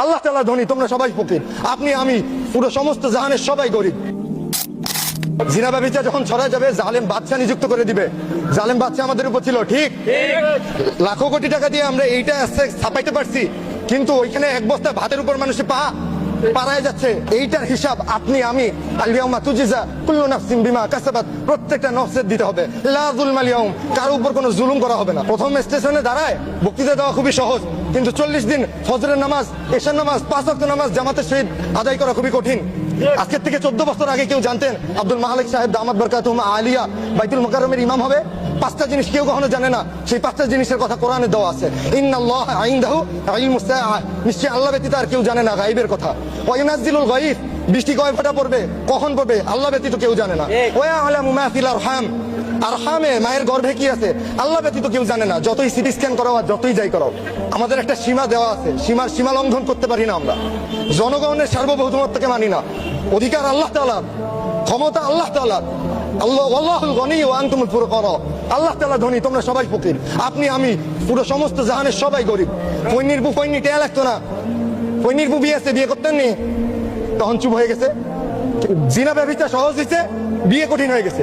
আল্লাহ তাআলা ধনী, তোমরা সবাই ফকির। আপনি আমি পুরো সমস্ত জাহানের সবাই গরিব। জিনা ব্যভিচার যখন ছড়া যাবে, জালেম বাদশা নিযুক্ত করে দিবে। জালেম বাদশা আমাদের উপর ছিল, ঠিক? লাখো কোটি টাকা দিয়ে আমরা এইটা ছাপাইতে পারছি, কিন্তু ওইখানে এক বস্তা ভাতের উপর মানুষের পা পাড়ায় যাচ্ছে। এইটার হিসাব আপনি আমি আল-ইয়াউমা তুজজা কুল্লু নাফসিন বিমা কাসাবাত, প্রত্যেকটা নফসের দিতে হবে। লা যুলমাল ইয়াউম, কারো উপর কোনো জুলুম করা হবে না। প্রথম স্টেশনে দাঁড়ায় বক্তৃতা দেওয়া খুবই সহজ, কিন্তু 40 দিন ফজরের নামাজ, এশার নামাজ, 5 ওয়াক্ত নামাজ জামাতের সহিত আদায় করা খুবই কঠিন। আজকের থেকে 14 বছর আগে কেউ জানতেন আব্দুল মালিক সাহেব দামাত বরকাতুহুম আলিয়া বাইতুল মুকাররমের ইমাম হবে? 5টা জিনিস কেউ কখনো জানে না। সেই 5টা জিনিসের কথা কোরআনে দেওয়া আছে। ইন্নাল্লাহা ইনদাহু ইলমুস সাআ, নিশ্চয় আল্লাহ ব্যতীত আর কেউ জানে না গায়বের কথা। ওয়া ইউনাজ্জিলুল গায়ব, বৃষ্টি কয় ফোঁটা পড়বে, কখন পড়বে, আল্লাহ ব্যতীত কেউ জানে না। ওয়া ইয়ালামু মা ফিল আরহাম, আরহামে মায়ের গর্ভে কি আছে আল্লাহ ব্যতীত কেউ জানে না। যতই সিটি স্ক্যান করাও আর যতই যাই করাও, আমাদের একটা সীমা দেওয়া আছে, সীমা লঙ্ঘন করতে পারি না আমরা। জনগণের সার্বভৌমত্বকে মানি না। অধিকার আল্লাহ তাআলার, ক্ষমতা আল্লাহ তাআলার। আল্লাহুল গনি ওয়া আনতুমুল ফুকারা, আল্লাহ তাআলা ধনী, তোমরা সবাই ফকির। আপনি আমি পুরো সমস্ত জাহানের সবাই গরিব। ফৈনি টেয়া লাগতো না। ফৈনির বউ বিয়ে আছে, বিয়ে করতেন নি, তখন চুপ হয়ে গেছে। জিনা ব্যভিচার সহজ হয়েছে, বিয়ে কঠিন হয়ে গেছে।